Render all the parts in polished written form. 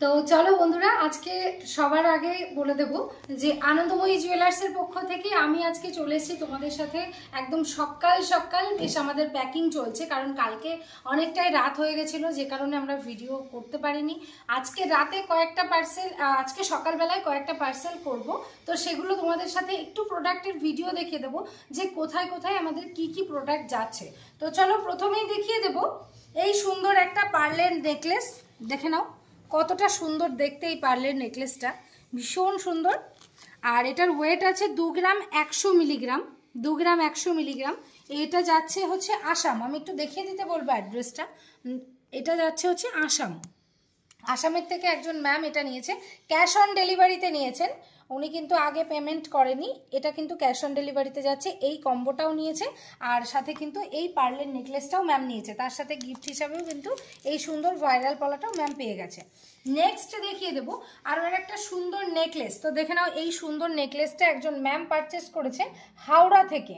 তো চলো বন্ধুরা, আজকে সবার আগে বলে দেব যে আনন্দময়ী জুয়েলার্সের পক্ষ থেকে আমি আজকে চলে এসেছি তোমাদের সাথে একদম সকাল সকাল। বেশ আমাদের প্যাকিং চলছে, কারণ কালকে অনেকটাই রাত হয়ে গেছিলো, যে কারণে আমরা ভিডিও করতে পারিনি। আজকে রাতে কয়েকটা পার্সেল, আজকে সকালবেলায় কয়েকটা পার্সেল করব, তো সেগুলো তোমাদের সাথে একটু প্রোডাক্টের ভিডিও দেখিয়ে দেবো যে কোথায় কোথায় আমাদের কি কি প্রোডাক্ট যাচ্ছে। তো চলো প্রথমেই দেখিয়ে দেব এই সুন্দর একটা পার্লের নেকলেস। দেখে নাও কতটা সুন্দর দেখতে এই পার্লের নেকলেসটা, ভীষণ সুন্দর। আর এটার ওয়েট আছে 2 গ্রাম 100 মিলিগ্রাম, 2 গ্রাম 100 মিলিগ্রাম। এটা যাচ্ছে হচ্ছে আসাম। আমি একটু দেখিয়ে দিতে বলবো অ্যাড্রেসটা। এটা যাচ্ছে হচ্ছে আসাম। আসামের থেকে একজন ম্যাম এটা নিয়েছে, ক্যাশ অন ডেলিভারিতে নিয়েছেন উনি, কিন্তু আগে পেমেন্ট করেনি। এটা কিন্তু ক্যাশ অন ডেলিভারিতে যাচ্ছে। এই কম্বোটাও নিয়েছে, আর সাথে কিন্তু এই পার্লের নেকলেসটাও ম্যাম নিয়েছে। তার সাথে গিফট হিসাবেও কিন্তু এই সুন্দর ভাইরাল পলাটাও ম্যাম পেয়ে গেছে। নেক্সট দেখিয়ে দেবো আরও একটা সুন্দর নেকলেস। তো দেখে নাও এই সুন্দর নেকলেসটা একজন ম্যাম পারচেস করেছে হাওড়া থেকে।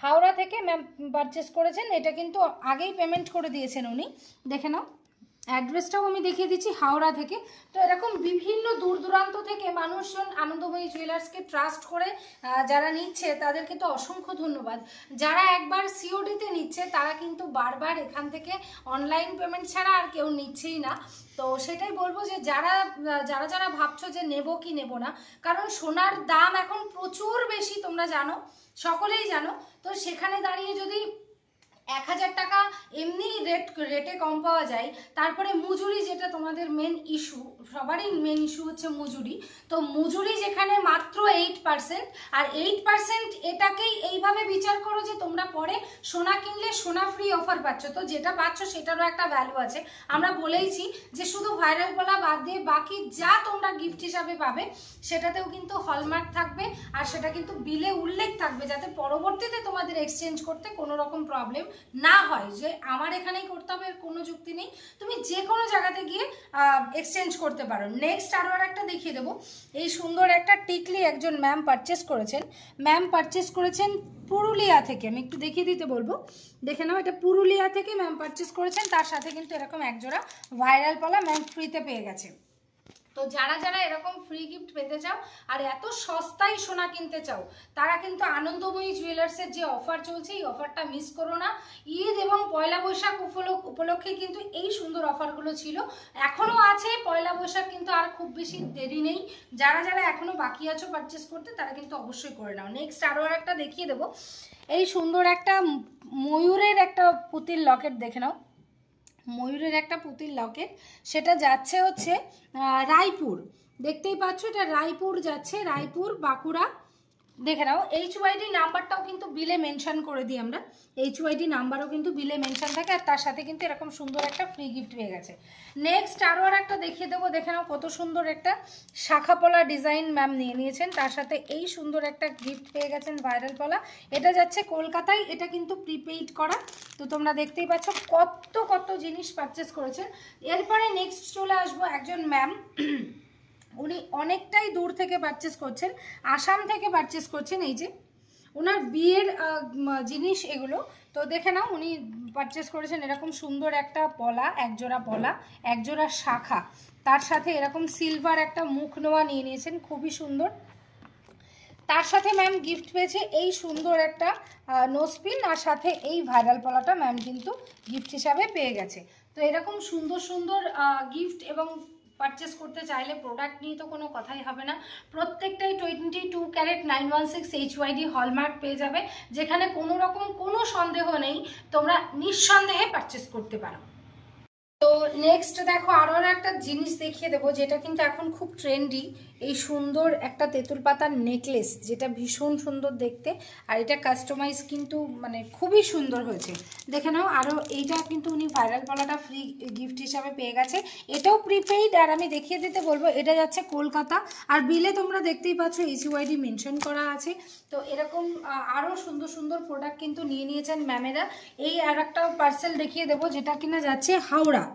হাওড়া থেকে ম্যাম পারচেস করেছেন। এটা কিন্তু আগেই পেমেন্ট করে দিয়েছেন উনি। দেখে নাও অ্যাড্রেসটাও আমি দেখিয়ে দিচ্ছি, হাওড়া থেকে। তো এরকম বিভিন্ন দূর দূরান্ত থেকে মানুষজন আনন্দময়ী জুয়েলার্সকে ট্রাস্ট করে যারা নিচ্ছে তাদেরকে তো অসংখ্য ধন্যবাদ। যারা একবার সিওডিতে নিচ্ছে তারা কিন্তু বারবার এখান থেকে অনলাইন পেমেন্ট ছাড়া আর কেউ নিচ্ছেই না। তো সেটাই বলবো যে যারা যারা যারা ভাবছো যে নেব কি নেব না, কারণ সোনার দাম এখন প্রচুর বেশি, তোমরা জানো, সকলেই জানো। তো সেখানে দাঁড়িয়ে যদি 1000 টাকা এমনি রেটে কম পাওয়া যায়, তারপরে মজুরি, যেটা তোমাদের মেন ইস্যু, সবারই মেন ইস্যু হচ্ছে মজুরি। তো মজুরি যেখানে মাত্র 8%, আর 8% এটাকেই এইভাবে বিচার করো যে তোমরা পরে সোনা কিনলে সোনা ফ্রি অফার পাচ্ছ। তো যেটা পাচ্ছ সেটারও একটা ভ্যালু আছে। আমরা বলেইছি যে শুধু ভাইরাল বলা বাদ দিয়ে বাকি যা তোমরা গিফট হিসাবে পাবে সেটাতেও কিন্তু হলমার্ক থাকবে, আর সেটা কিন্তু বিলে উল্লেখ থাকবে, যাতে পরবর্তীতে তোমাদের এক্সচেঞ্জ করতে কোনো রকম প্রবলেম না হয় যে আমার এখানেই করতে হবে, কোনো যুক্তি নেই। তুমি যে কোনো জায়গাতে গিয়ে এক্সচেঞ্জ করতে পারো। নেক্সট আরও একটা দেখিয়ে দেবো। এই সুন্দর একটা টিকলি একজন ম্যাম পারচেস করেছেন। ম্যাম পারচেস করেছেন পুরুলিয়া থেকে। আমি একটু দেখিয়ে দিতে বলবো। দেখে নাও, এটা পুরুলিয়া থেকে ম্যাম পারচেস করেছেন। তার সাথে কিন্তু এরকম একজোড়া ভাইরাল পলা ম্যাম ফ্রিতে পেয়ে গেছে। তো যারা যারা এরকম ফ্রি গিফট পেতে চাও আর এত সস্তায় সোনা কিনতে চাও, তারা কিন্তু আনন্দময়ী জুয়েলার্সের যে অফার চলছে এই অফারটা মিস করো না। ঈদ এবং পয়লা বৈশাখ উপলক্ষে কিন্তু এই সুন্দর অফারগুলো ছিল, এখনও আছে। পয়লা বৈশাখ কিন্তু আর খুব বেশি দেরি নেই। যারা যারা এখনও বাকি আছো পারচেস করতে, তারা কিন্তু অবশ্যই করে নাও। নেক্সট আরও একটা দেখিয়ে দেবো। এই সুন্দর একটা ময়ূরের একটা পুতির লকেট। দেখে নাও, ময়ূরের একটা পুতির লকেট। সেটা যাচ্ছে হচ্ছে রায়পুর। দেখতেই পাচ্ছ, এটা রায়পুর যাচ্ছে, রায়পুর বাঁকুড়া। দেখে নাও HYD নাম্বারটাও কিন্তু বিলে মেনশন করে দিই আমরা। HYD নাম্বারও কিন্তু বিলে মেনশন থাকে, আর তার সাথে কিন্তু এরকম সুন্দর একটা ফ্রি গিফট পেয়ে গেছে। নেক্সট আরও একটা দেখিয়ে দেবো। দেখে নাও কত সুন্দর একটা শাখা পলা ডিজাইন ম্যাম নিয়ে নিয়েছেন। তার সাথে এই সুন্দর একটা গিফট পেয়ে গেছেন ভাইরাল পলা। এটা যাচ্ছে কলকাতায়, এটা কিন্তু প্রিপেইড করা। তো তোমরা দেখতেই পাচ্ছ কত কত জিনিস পারচেস করেছেন। এরপরে নেক্সট চলে আসবো একজন ম্যাম, উনি অনেকটাই দূর থেকে পারচেস করছেন, আসাম থেকে পারচেস করছেন। এই যে ওনার বিয়ের জিনিস এগুলো। তো দেখে নাও উনি পারচেস করেছেন এরকম সুন্দর একটা পলা, একজোড়া পলা, একজোড়া শাখা, তার সাথে এরকম সিলভার একটা মুখ নোয়া নিয়ে নিয়েছেন, খুবই সুন্দর। তার সাথে ম্যাম গিফট পেয়েছে এই সুন্দর একটা নোজপিন, আর সাথে এই ভাইরাল পলাটা ম্যাম কিন্তু গিফট হিসাবে পেয়ে গেছে। তো এরকম সুন্দর সুন্দর গিফট এবং পারচেস করতে চাইলে প্রোডাক্ট নিয়ে তো কোনো কথাই হবে না। প্রত্যেকটাই 22 ক্যারেট 916 HYD হলমার্ক পেয়ে যাবে, যেখানে কোনো রকম কোনো সন্দেহ নেই, তোমরা নিঃসন্দেহে পারচেস করতে পারো। তো নেক্সট দেখো আরও একটা জিনিস দেখিয়ে দেবো, যেটা কিন্তু এখন খুব ট্রেন্ডি। এই সুন্দর একটা তেঁতুল পাতার নেকলেস, যেটা ভীষণ সুন্দর দেখতে, আর এটা কাস্টমাইজ কিন্তু মানে খুবই সুন্দর হয়েছে। দেখে নাও, আরও এইটা কিন্তু উনি ভাইরাল পলাটা ফ্রি গিফট হিসাবে পেয়ে গেছে। এটাও প্রিপেইড, আর আমি দেখিয়ে দিতে বলবো এটা যাচ্ছে কলকাতা, আর বিলে তোমরা দেখতেই পাচ্ছ HYD মেনশন করা আছে। তো এরকম আরও সুন্দর সুন্দর প্রোডাক্ট কিন্তু নিয়ে নিয়েছেন ম্যামেরা। এই আর একটা পার্সেল দেখিয়ে দেবো, যেটা কিনা যাচ্ছে হাওড়া,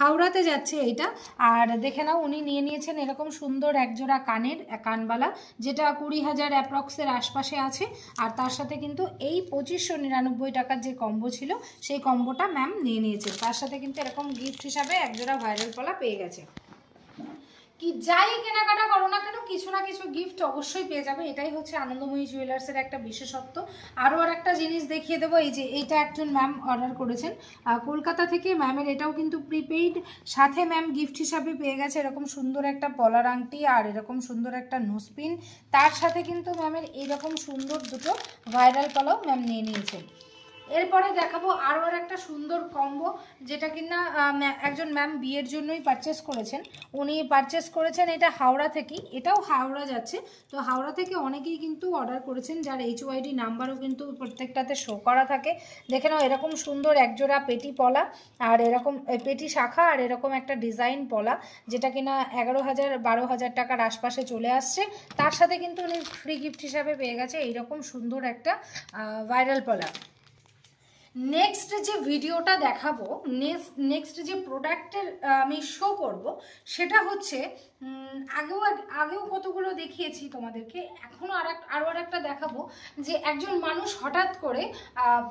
হাওড়াতে যাচ্ছে এইটা। আর দেখে নাও উনি নিয়ে নিয়েছেন এরকম সুন্দর একজোড়া কানের কানবালা, যেটা 20,000 অ্যাপ্রক্সের আশপাশে আছে। আর তার সাথে কিন্তু এই 2599 টাকার যে কম্বো ছিল সেই কম্বোটা ম্যাম নিয়ে নিয়েছে। তার সাথে কিন্তু এরকম গিফট হিসাবে একজোড়া ভাইরাল পলা পেয়ে গেছে। কি যাই কেনাকাটা করো না কেন কিছু না কিছু গিফট অবশ্যই পেয়ে যাবে, এটাই হচ্ছে আনন্দময়ী জুয়েলার্সের একটা বিশেষত্ব। আরও আর একটা জিনিস দেখিয়ে দেবো, এই যে এইটা একজন ম্যাম অর্ডার করেছেন কলকাতা থেকে, ম্যামের এটাও কিন্তু প্রিপেইড, সাথে ম্যাম গিফট হিসাবে পেয়ে গেছে এরকম সুন্দর একটা পলার আংটি আর এরকম সুন্দর একটা নোজপিন, তার সাথে কিন্তু ম্যামের এইরকম সুন্দর দুটো ভাইরাল পলাও ম্যাম নিয়ে নিয়েছেন। এরপরে দেখাবো আরও আর একটা সুন্দর কম্বো, যেটা কিনা একজন ম্যাম বিয়ের জন্যই পারচেস করেছেন। উনি পারচেস করেছেন এটা হাওড়া থেকেই, এটাও হাওড়া যাচ্ছে। তো হাওড়া থেকে অনেকেই কিন্তু অর্ডার করেছেন, যার HYD নাম্বারও কিন্তু প্রত্যেকটাতে শো করা থাকে। দেখে নাও এরকম সুন্দর একজোড়া পেটি পলা আর এরকম পেটি শাখা আর এরকম একটা ডিজাইন পলা, যেটা কিনা 11,000-12,000 টাকার আশপাশে চলে আসছে। তার সাথে কিন্তু উনি ফ্রি গিফট হিসাবে পেয়ে গেছে এইরকম সুন্দর একটা ভাইরাল পলা। নেক্সট যে ভিডিওটা দেখাবো, নেক্সট যে প্রোডাক্টের আমি শো করব, সেটা হচ্ছে আগেও কতগুলো দেখিয়েছি তোমাদেরকে, এখনও আরও একটা দেখাবো, যে একজন মানুষ হঠাৎ করে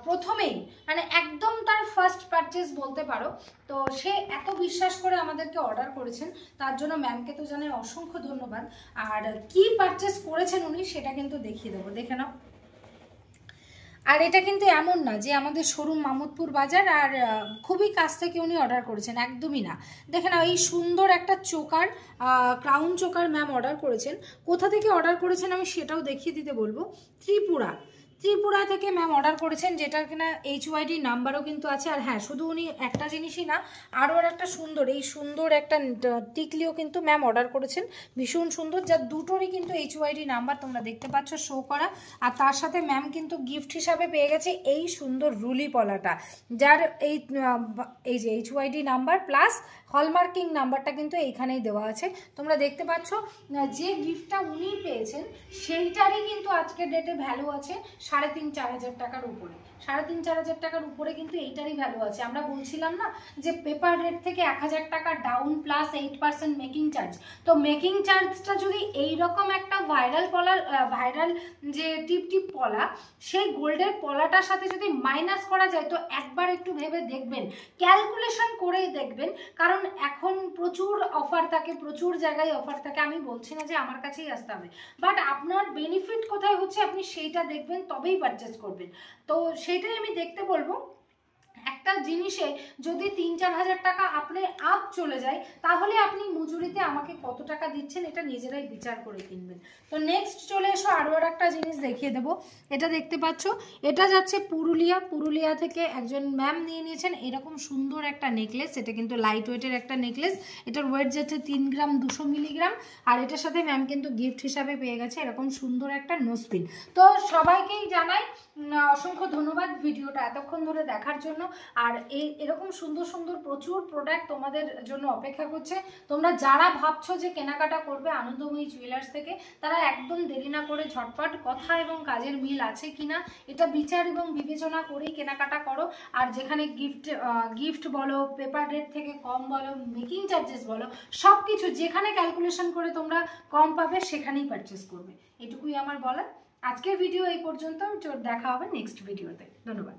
প্রথমেই মানে একদম তার ফার্স্ট পারচেস বলতে পারো, তো সে এত বিশ্বাস করে আমাদেরকে অর্ডার করেছেন, তার জন্য ম্যামকে তো জানাই অসংখ্য ধন্যবাদ। আর কি পারচেস করেছেন উনি সেটা কিন্তু দেখিয়ে দেবো, দেখে নাও। আর এটা কিন্তু এমন না যে আমাদের শোরুম মামুদপুর বাজার আর খুবই কাছ থেকে উনি অর্ডার করেছেন, একদমই না। দেখে নাও এই সুন্দর একটা choker, crown choker ma'am order করেছেন। কোথা থেকে অর্ডার করেছেন আমি সেটাও দেখিয়ে দিতে বলবো। ত্রিপুরা থেকে ম্যাম অর্ডার করেছেন, যেটার কিনা HYD নাম্বারও কিন্তু আছে। আর হ্যাঁ, শুধু উনি একটা জিনিসই না, আরও একটা সুন্দর এই সুন্দর একটা টিকলিও কিন্তু ম্যাম অর্ডার করেছেন, ভীষণ সুন্দর, যার দুটোরই কিন্তু HYD নাম্বার তোমরা দেখতে পাচ্ছ শো করা। আর তার সাথে ম্যাম কিন্তু গিফট হিসাবে পেয়ে গেছে এই সুন্দর রুলি পলাটা, যার এই যে HYD নাম্বার প্লাস হলমার্কিং নাম্বারটা কিন্তু এইখানেই দেওয়া আছে। তোমরা দেখতে পাচ্ছ যে গিফটটা উনি পেয়েছেন সেইটারই কিন্তু আজকের ডেটে ভ্যালু আছে 3,500-4,000 টাকার উপরে। 3,500-4,000 টাকার উপরে কিন্তু এইটারই ভ্যালু আছে। আমরা বলছিলাম না যে পেপার রেট থেকে 1,000 টাকা ডাউন প্লাস 8% মেকিং চার্জ, তো মেকিং চার্জটা যদি এইরকম একটা ভাইরাল যে টিপ পলা, সেই গোল্ডের পলাটার সাথে যদি মাইনাস করা যায়, তো একবার একটু ভেবে দেখবেন, ক্যালকুলেশন করেই দেখবেন, কারণ এখন প্রচুর অফার থাকে, প্রচুর জায়গায় অফার থাকে। আমি বলছি না যে আমার কাছেই আসতে হবে, বাট আপনার বেনিফিট কোথায় হচ্ছে আপনি সেইটা দেখবেন, তবেই পারচেস করবেন। তো সেটাই আমি দেখতে বলবো। একটা জিনিসে যদি 3-4 হাজার টাকা আপনি আপ চলে যায়, তাহলে আপনি মজুরিতে আমাকে কত টাকা দিচ্ছেন এটা নিজেরাই বিচার করে কিনবেন। তো নেক্সট চলে এসো, আরও একটা জিনিস দেখিয়ে দেবো। এটা দেখতে পাচ্ছ, এটা যাচ্ছে পুরুলিয়া থেকে একজন ম্যাম নিয়ে নিয়েছেন এরকম সুন্দর একটা নেকলেস। এটা কিন্তু লাইট ওয়েটের একটা নেকলেস, এটার ওয়েট যাচ্ছে 3 গ্রাম 200 মিলিগ্রাম। আর এটার সাথে ম্যাম কিন্তু গিফট হিসাবে পেয়ে গেছে এরকম সুন্দর একটা নোজপিন। তো সবাইকেই জানাই অসংখ্য ধন্যবাদ ভিডিওটা এতক্ষণ ধরে দেখার জন্য। আর এরকম সুন্দর সুন্দর প্রচুর প্রোডাক্ট তোমাদের জন্য অপেক্ষা করছে। তোমরা যারা ভাবছো যে কেনাকাটা করবে আনন্দময়ী জুয়েলার্স থেকে, তারা একদম দেরি না করে ঝটপট কথা এবং কাজের মিল আছে কিনা এটা বিচার এবং বিবেচনা করেই কেনাকাটা করো। আর যেখানে গিফট বলো, পেপার রেট থেকে কম বলো, মেকিং চার্জেস বলো, সব কিছু যেখানে ক্যালকুলেশন করে তোমরা কম পাবে সেখানেই পারচেস করবে, এটুকুই আমার বলার। আজকের ভিডিও এই পর্যন্ত, দেখা হবে নেক্সট ভিডিওতে। ধন্যবাদ।